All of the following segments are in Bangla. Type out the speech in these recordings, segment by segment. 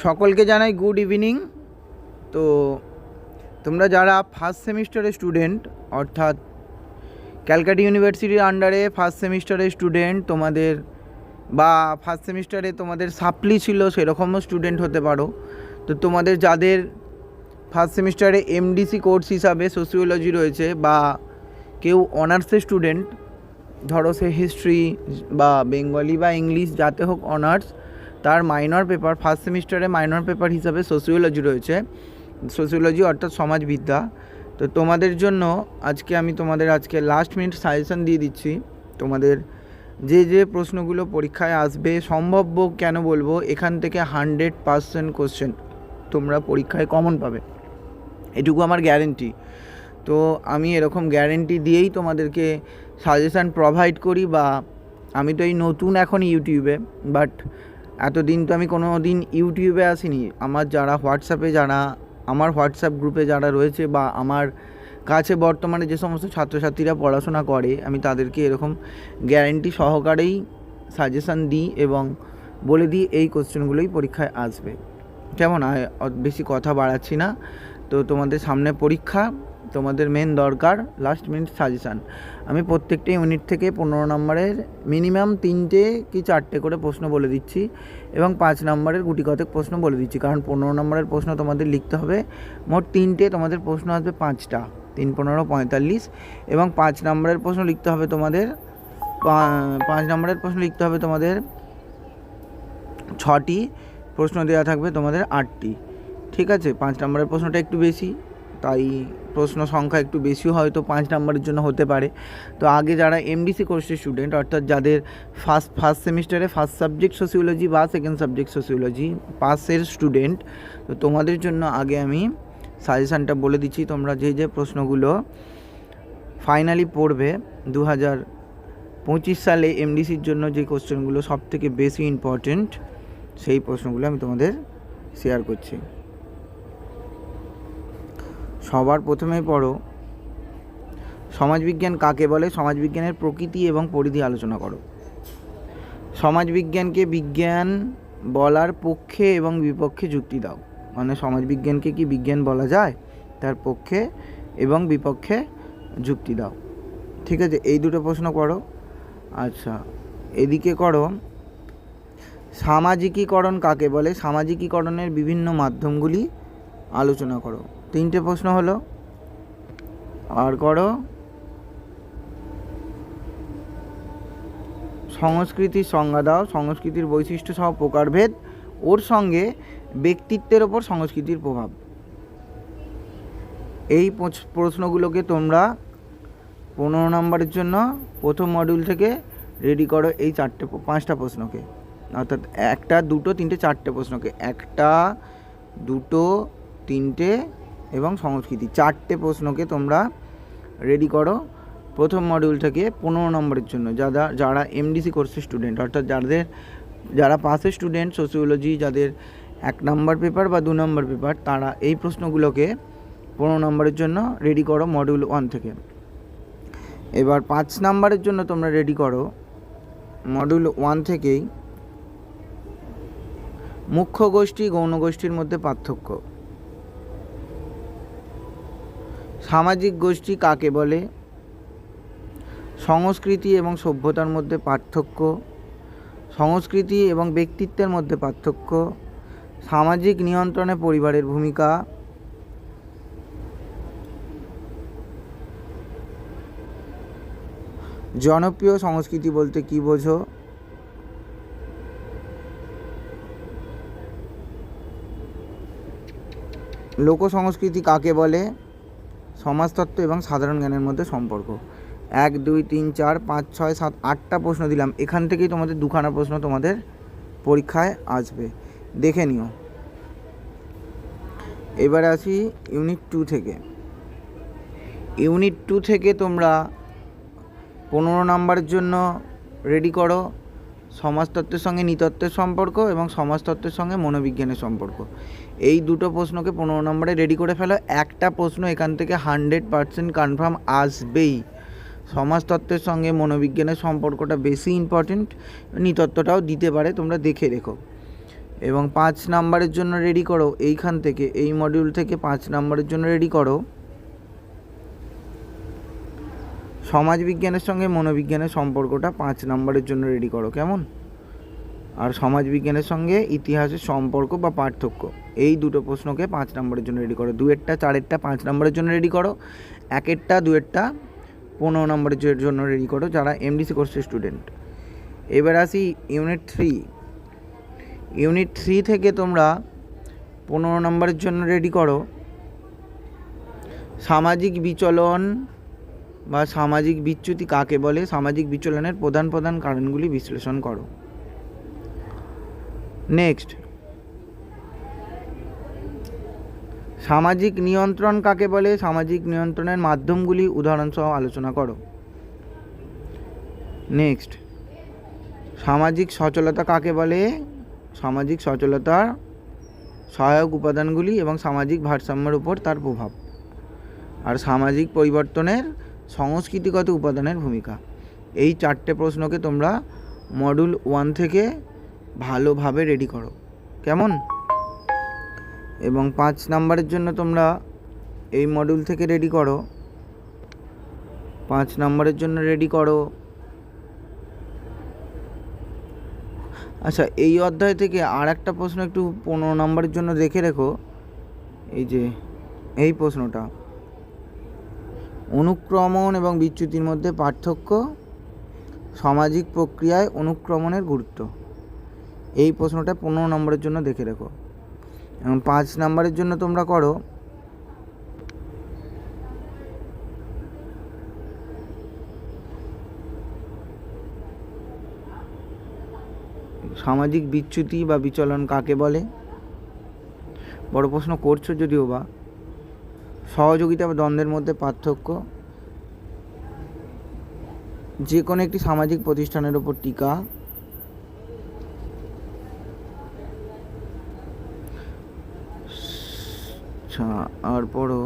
সকলকে জানাই গুড ইভিনিং। তো তোমরা যারা ফার্স্ট সেমিস্টারের স্টুডেন্ট, অর্থাৎ ক্যালকাটা ইউনিভার্সিটির আন্ডারে ফার্স্ট সেমিস্টারের স্টুডেন্ট, তোমাদের বা ফার্স্ট সেমিস্টারে তোমাদের সাপ্লি ছিল সেরকমও স্টুডেন্ট হতে পারো। তো তোমাদের যাদের ফার্স্ট সেমিস্টারে এমডিসি কোর্স হিসাবে সোশিওলজি রয়েছে, বা কেউ অনার্সের স্টুডেন্ট, ধরো সে হিস্ট্রি বা বেঙ্গলি বা ইংলিশ যাতে হোক অনার্স, তার মাইনর পেপার ফার্স্ট সেমিস্টারে মাইনর পেপার হিসাবে সোশিওলজি রয়েছে, সোশিওলজি অর্থাৎ সমাজবিদ্যা। তো তোমাদের জন্য আমি তোমাদের লাস্ট মিনিট সাজেশান দিয়ে দিচ্ছি। তোমাদের যে প্রশ্নগুলো পরীক্ষায় আসবে, সম্ভাব্য কেন বলবো, এখান থেকে 100% কোশ্চেন তোমরা পরীক্ষায় কমন পাবে, এটুকু আমার গ্যারেন্টি। তো আমি এরকম গ্যারেন্টি দিয়েই তোমাদেরকে সাজেশান প্রোভাইড করি। বা আমি তো এই নতুন এখন ইউটিউবে, বাট এতদিন তো আমি কোনো দিন ইউটিউবে আসিনি। আমার আমার হোয়াটসঅ্যাপ গ্রুপে যারা রয়েছে, বা আমার কাছে বর্তমানে যে সমস্ত ছাত্রছাত্রীরা পড়াশোনা করে, আমি তাদেরকে এরকম গ্যারেন্টি সহকারেই সাজেশান দিই এবং বলে দিই এই কোশ্চেনগুলোই পরীক্ষায় আসবে। কেমন? বেশি কথা বাড়াচ্ছি না। তো তোমাদের সামনে পরীক্ষা, তোমাদের মেন দরকার লাস্ট মিনিট সাজেশান। আমি প্রত্যেকটা ইউনিট থেকে 15 নম্বরের মিনিমাম 3টে কি 4টে করে প্রশ্ন বলে দিচ্ছি, এবং 5 নম্বরের গুটি কতক প্রশ্ন বলে দিচ্ছি। কারণ 15 নম্বরের প্রশ্ন তোমাদের লিখতে হবে মোট 3টে, তোমাদের প্রশ্ন আসবে 5টা, 3 15 45, এবং 5 নম্বরের প্রশ্ন লিখতে হবে তোমাদের 6টি, প্রশ্ন দেওয়া থাকবে তোমাদের 8টি। ঠিক আছে, 5 নম্বরের প্রশ্নটা একটু বেশি, তাই প্রশ্ন সংখ্যা একটু বেশিও হয়তো 5 নম্বরের জন্য হতে পারে। তো আগে যারা এমডিসি কোর্সের স্টুডেন্ট, অর্থাৎ যাদের ফার্স্ট সেমিস্টারে ফার্স্ট সাবজেক্ট সোশিওলজি বা সেকেন্ড সাবজেক্ট সোশিওলজি পাসের স্টুডেন্ট, তো তোমাদের জন্য আগে আমি সাজেশানটা বলে দিচ্ছি। তোমরা যে প্রশ্নগুলো ফাইনালি পড়বে 2025 সালে এমডিসির জন্য, যে কোশ্চেনগুলো সবথেকে বেশি ইম্পর্টেন্ট, সেই প্রশ্নগুলো আমি তোমাদের শেয়ার করছি। সবার প্রথমেই পড়ো, সমাজবিজ্ঞান কাকে বলে? সমাজবিজ্ঞানের প্রকৃতি এবং পরিধি আলোচনা করো। সমাজবিজ্ঞানকে বিজ্ঞান বলার পক্ষে এবং বিপক্ষে যুক্তি দাও। মানে সমাজবিজ্ঞানকে কি বিজ্ঞান বলা যায়? তার পক্ষে এবং বিপক্ষে যুক্তি দাও। ঠিক আছে, এই দুটো প্রশ্ন করো। আচ্ছা, এদিকে করো, সামাজিকীকরণ কাকে বলে? সামাজিকীকরণের বিভিন্ন মাধ্যমগুলি আলোচনা করো। 3টে প্রশ্ন হলো। আর করো, সংস্কৃতির সংজ্ঞা দাও। সংস্কৃতির বৈশিষ্ট্য সহ প্রকারভেদ, ওর সঙ্গে ব্যক্তিত্বের ওপর সংস্কৃতির প্রভাব। এই প্রশ্নগুলোকে তোমরা 15 নম্বরের জন্য প্রথম মডিউল থেকে রেডি করো। এই 5টা প্রশ্নকে, অর্থাৎ 1 2 3 4টে প্রশ্নকে, 1 2 3 এবং সংস্কৃতি 4টে প্রশ্নকে তোমরা রেডি করো প্রথম মডিউল থেকে 15 নম্বরের জন্য। যারা এমডিসি কোর্সের স্টুডেন্ট, অর্থাৎ যারা পাসের স্টুডেন্ট সোশিওলজি, যাদের 1 নম্বর পেপার বা 2 নম্বর পেপার, তারা এই প্রশ্নগুলোকে 15 নম্বরের জন্য রেডি করো মডিউল 1 থেকে। এবার 5 নম্বরের জন্য তোমরা রেডি করো মডিউল 1 থেকেই মুখ্য গোষ্ঠী গৌণ গোষ্ঠীর মধ্যে পার্থক্য, সামাজিক গোষ্ঠী কাকে বলে, সংস্কৃতি এবং সভ্যতার মধ্যে পার্থক্য, সংস্কৃতি এবং ব্যক্তিত্বের মধ্যে পার্থক্য, সামাজিক নিয়ন্ত্রণে পরিবারের ভূমিকা, জনপ্রিয় সংস্কৃতি বলতে কী বোঝো, লোক সংস্কৃতি কাকে বলে, সমাজতত্ত্ব এবং সাধারণ জ্ঞানের মধ্যে সম্পর্ক। 1 2 3 4 5 6 7 8টা প্রশ্ন দিলাম। এখান থেকেই তোমাদের 2খানা প্রশ্ন তোমাদের পরীক্ষায় আসবে, দেখে নিও। এবারে আসি ইউনিট 2 থেকে। ইউনিট 2 থেকে তোমরা 15 নম্বরের জন্য রেডি করো সমাজতত্ত্বের সঙ্গে নৃতত্ত্বের সম্পর্ক এবং সমাজতত্ত্বের সঙ্গে মনোবিজ্ঞানের সম্পর্ক। এই দুটো প্রশ্নকে 15 নম্বরে রেডি করে ফেলো। একটা প্রশ্ন এখান থেকে 100% কনফার্ম আসবেই। সমাজতত্ত্বের সঙ্গে মনোবিজ্ঞানের সম্পর্কটা বেশি ইম্পর্টেন্ট, নৃতত্ত্বটাও দিতে পারে, তোমরা দেখে রেখো। এবং 5 নাম্বারের জন্য রেডি করো এইখান থেকে, এই মডিউল থেকে 5 নাম্বারের জন্য রেডি করো সমাজবিজ্ঞানের সঙ্গে মনোবিজ্ঞানের সম্পর্কটা। 5 নাম্বারের জন্য রেডি করো, কেমন? আর সমাজবিজ্ঞানের সঙ্গে ইতিহাসের সম্পর্ক বা পার্থক্য, এই দুটো প্রশ্নকে 5 নাম্বারের জন্য রেডি করো। 2-এরটা 4-এরটা 5 নাম্বারের জন্য রেডি করো, 1-এরটা 2-এরটা 15 নাম্বারের জন্য রেডি করো যারা এমডিসি কোর্সের স্টুডেন্ট। এবার আসি ইউনিট 3। ইউনিট 3 থেকে তোমরা 15 নাম্বারের জন্য রেডি করো সামাজিক বিচলন বা সামাজিক বিচ্যুতি কাকে বলে, সামাজিক বিচলনের প্রধান প্রধান কারণগুলি বিশ্লেষণ করো। নেক্সট, সামাজিক নিয়ন্ত্রণ কাকে বলে, সামাজিক নিয়ন্ত্রণের মাধ্যমগুলি উদাহরণসহ আলোচনা করো। নেক্সট, সামাজিক সচলতা কাকে বলে, সামাজিক সচলতার সহায়ক উপাদানগুলি এবং সামাজিক ভারসাম্যের উপর তার প্রভাব। আর সামাজিক পরিবর্তনের সংস্কৃতিগত উপাদানের ভূমিকা। এই 4টে প্রশ্নকে তোমরা মডিউল 1 থেকে ভালোভাবে রেডি করো, কেমন? এবং 5 নাম্বারের জন্য তোমরা এই মডিউল থেকে রেডি করো, 5 নাম্বারের জন্য রেডি করো। আচ্ছা, এই অধ্যায় থেকে আর একটা প্রশ্ন একটু 15 নাম্বারের জন্য দেখে রেখো। এই যে এই প্রশ্নটা, অনুক্রমণ এবং বিচ্যুতির মধ্যে পার্থক্য, সামাজিক প্রক্রিয়ায় অনুক্রমণের গুরুত্ব। এই প্রশ্নটা 15 নম্বরের জন্য দেখে রেখো। এবং 5 নাম্বারের জন্য তোমরা করো সামাজিক বিচ্যুতি বা বিচলন কাকে বলে। বড় প্রশ্ন করছো যদিও বা। সহযোগিতা বা দ্বন্দ্বের মধ্যে পার্থক্য, যে কোনো একটি সামাজিক প্রতিষ্ঠানের ওপর টিকা, আর পড়ো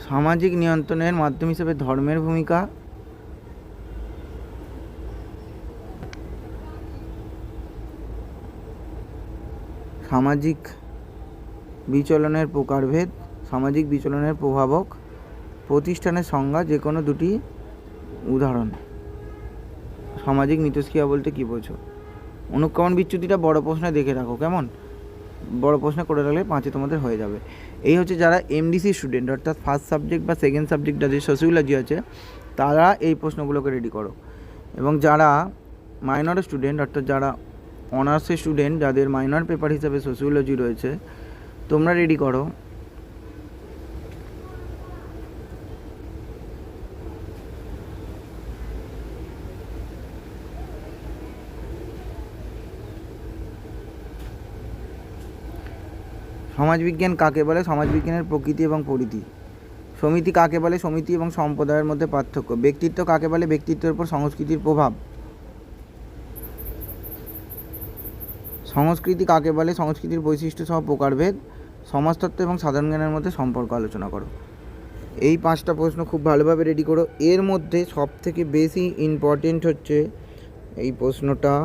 সামাজিক নিয়ন্ত্রণের মাধ্যম হিসেবে ধর্মের ভূমিকা, সামাজিক বিচলনের প্রকারভেদ, সামাজিক বিচলনের প্রভাবক, প্রতিষ্ঠানের সংজ্ঞা, যে কোনো দুটি উদাহরণ। সামাজিক মিথস্ক্রিয়া বলতে কী বোঝো? অনুক্রমণ বিচ্যুতিটা বড় প্রশ্নে দেখে রাখো, কেমন? বড় প্রশ্ন করে রাখলে 5-এ তোমাদের হয়ে যাবে। এই হচ্ছে যারা এমডিসি স্টুডেন্ট, অর্থাৎ ফার্স্ট সাবজেক্ট বা সেকেন্ড সাবজেক্ট যাদের সোশিওলজি আছে, তারা এই প্রশ্নগুলোকে রেডি করো। এবং যারা মাইনর স্টুডেন্ট, অর্থাৎ যারা অনার্সের স্টুডেন্ট, যাদের মাইনর পেপার হিসাবে সোশিওলজি রয়েছে, তোমরা রেডি করো সমাজবিজ্ঞান কাকে বলে, সমাজবিজ্ঞানের প্রকৃতি এবং পরিধি। সমিতি কাকে বলে, সমিতি এবং সম্প্রদায়ের মধ্যে পার্থক্য। ব্যক্তিত্ব কাকে বলে, ব্যক্তিত্বের উপর সংস্কৃতির প্রভাব। সংস্কৃতি কাকে বলে, সংস্কৃতির বৈশিষ্ট্য সহ প্রকারভেদ। সমাজতত্ত্ব এবং সাধারণ জ্ঞানের মধ্যে সম্পর্ক আলোচনা করো। এই 5টা প্রশ্ন খুব ভালোভাবে রেডি করো। এর মধ্যে সবথেকে বেশি ইম্পর্টেন্ট হচ্ছে এই প্রশ্নটা,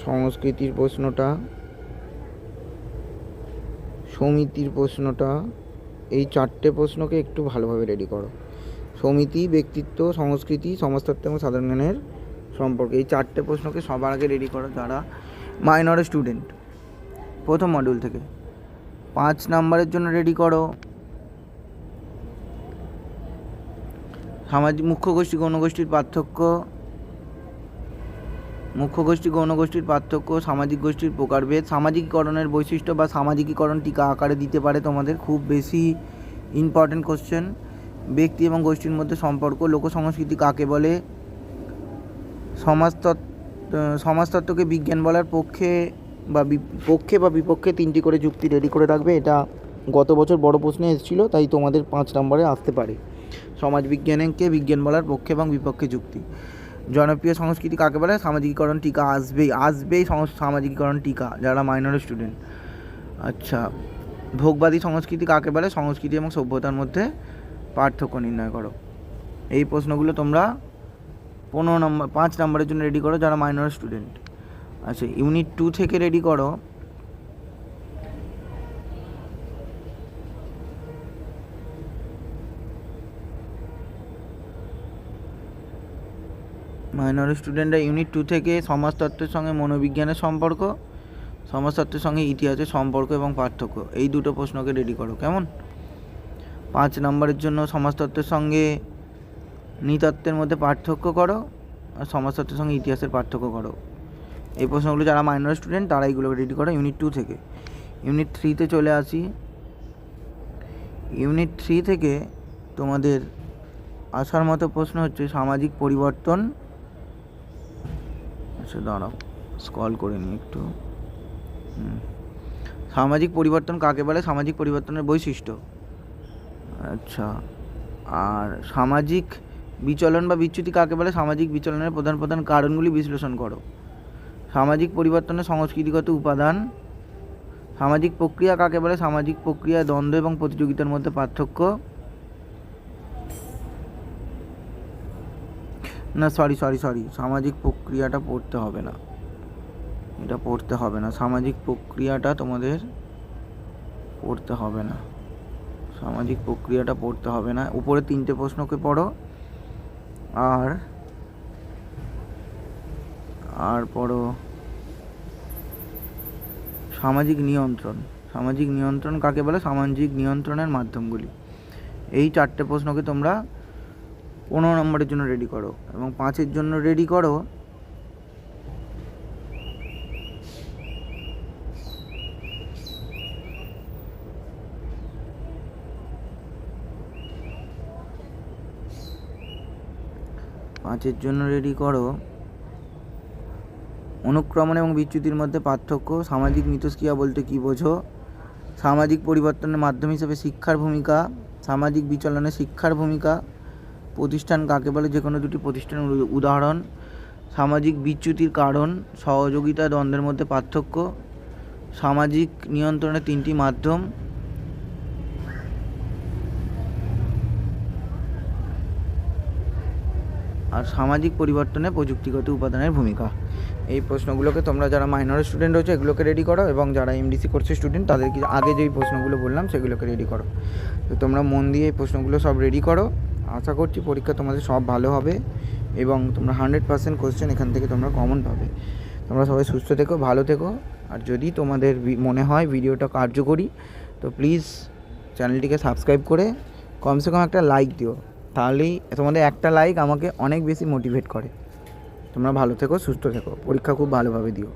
সংস্কৃতির প্রশ্নটা, সমিতির প্রশ্নটা। এই 4টে প্রশ্নকে একটু ভালোভাবে রেডি করো। সমিতি, ব্যক্তিত্ব, সংস্কৃতি, সমাজতত্ত্ব এবং সাধারণ জ্ঞানের সম্পর্কে, এই 4টে প্রশ্নকে সবার আগে রেডি করো যারা মাইনর স্টুডেন্ট, প্রথম মডিউল থেকে। 5 নাম্বারের জন্য রেডি করো সামাজিক মুখ্য গোষ্ঠী গৌণগোষ্ঠীর পার্থক্য, মুখ্য গোষ্ঠী গৌণগোষ্ঠীর পার্থক্য, সামাজিক গোষ্ঠীর প্রকারভেদ, সামাজিকীকরণের বৈশিষ্ট্য বা সামাজিকীকরণ টিকা আকারে দিতে পারে তোমাদের, খুব বেশি ইম্পর্টেন্ট কোশ্চেন। ব্যক্তি এবং গোষ্ঠীর মধ্যে সম্পর্ক, লোকসংস্কৃতি কাকে বলে, সমাজতত্ত্বকে বিজ্ঞান বলার পক্ষে বা বিপক্ষে 3টি করে যুক্তি রেডি করে রাখবে। এটা গত বছর বড় প্রশ্নে এসেছিলো, তাই তোমাদের 5 নম্বরে আসতে পারে। সমাজবিজ্ঞানকে বিজ্ঞান বলার পক্ষে এবং বিপক্ষে যুক্তি। জনপ্রিয় সংস্কৃতি কাকে বলে? সামাজিকীকরণ টিকা আসবেই সামাজিকীকরণ টিকা যারা মাইনর স্টুডেন্ট। আচ্ছা, ভোগবাদী সংস্কৃতি কাকে বলে? সংস্কৃতি এবং সভ্যতার মধ্যে পার্থক্য নির্ণয় করো। এই প্রশ্নগুলো তোমরা 5 নম্বরের জন্য রেডি করো যারা মাইনর স্টুডেন্ট। আচ্ছা, ইউনিট 2 থেকে রেডি করো মাইনর স্টুডেন্টরা ইউনিট 2 থেকে সমাজতত্ত্বের সঙ্গে মনোবিজ্ঞানের সম্পর্ক, সমাজতত্ত্বের সঙ্গে ইতিহাসের সম্পর্ক এবং পার্থক্য, এই দুটো প্রশ্নকে রেডি করো। কেমন? 5 নম্বরের জন্য সমাজতত্ত্বের সঙ্গে নৃতত্ত্বের মধ্যে পার্থক্য করো, আর সমাজতত্ত্বের সঙ্গে ইতিহাসের পার্থক্য করো। এই প্রশ্নগুলো যারা মাইনর স্টুডেন্ট তারা এইগুলোকে রেডি করো ইউনিট 2 থেকে। ইউনিট 3-তে চলে আসি। ইউনিট 3 থেকে তোমাদের আসার মতো প্রশ্ন হচ্ছে সামাজিক পরিবর্তন। আচ্ছা দাঁড়াও, স্ক্রল করে নিই একটু। সামাজিক পরিবর্তন কাকে বলে? সামাজিক পরিবর্তনের বৈশিষ্ট্য। আচ্ছা, আর সামাজিক বিচলন বা বিচ্যুতি কাকে বলে? সামাজিক বিচলনের প্রধান প্রধান কারণগুলি বিশ্লেষণ করো। সামাজিক পরিবর্তনের সংস্কৃতিগত উপাদান। সামাজিক প্রক্রিয়া কাকে বলে? সামাজিক প্রক্রিয়া দ্বন্দ্ব এবং প্রতিযোগিতার মধ্যে পার্থক্য। না সরি, সামাজিক প্রক্রিয়াটা পড়তে হবে না, এটা পড়তে হবে না। সামাজিক প্রক্রিয়াটা তোমাদের পড়তে হবে না, সামাজিক প্রক্রিয়াটা পড়তে হবে না। উপরে 3টে প্রশ্নকে পড়ো, আর পড়ো সামাজিক নিয়ন্ত্রণ। সামাজিক নিয়ন্ত্রণ কাকে বলে? সামাজিক নিয়ন্ত্রণের মাধ্যমগুলি। এই 4টে প্রশ্নকে তোমরা 15 নম্বরের জন্য রেডি করো এবং 5-এর জন্য রেডি করো অনুক্রমণ এবং বিচ্যুতির মধ্যে পার্থক্য। সামাজিক মিথস্ক্রিয়া বলতে কী বোঝো? সামাজিক পরিবর্তনের মাধ্যম হিসেবে শিক্ষার ভূমিকা। সামাজিক বিচলনে শিক্ষার ভূমিকা। প্রতিষ্ঠান কাকে বলে? যে কোনো দুটি প্রতিষ্ঠানের উদাহরণ। সামাজিক বিচ্যুতির কারণ। সহযোগিতা দ্বন্দ্বের মধ্যে পার্থক্য। সামাজিক নিয়ন্ত্রণের 3টি মাধ্যম। আর সামাজিক পরিবর্তনে প্রযুক্তিগত উপাদানের ভূমিকা। এই প্রশ্নগুলোকে তোমরা যারা মাইনর স্টুডেন্ট রয়েছে এগুলোকে রেডি করো, এবং যারা এমডিসি কোর্সের স্টুডেন্ট তাদেরকে আগে যেই প্রশ্নগুলো বললাম সেগুলোকে রেডি করো। তো তোমরা মন দিয়ে এই প্রশ্নগুলো সব রেডি করো। আশা করছি পরীক্ষা তোমাদের সব ভালো হবে এবং তোমরা 100% কোশ্চেন এখান থেকে তোমরা কমন পাবে। তোমরা সবাই সুস্থ থেকো, ভালো থেকো। আর যদি তোমাদের মনে হয় ভিডিওটা কার্যকরী তো প্লিজ চ্যানেলটিকে সাবস্ক্রাইব করে কমসে কম একটা লাইক দিও, তাহলেই তোমাদের একটা লাইক আমাকে অনেক বেশি মোটিভেট করে। তোমরা ভালো থেকো, সুস্থ থেকো, পরীক্ষা খুব ভালোভাবে দিও।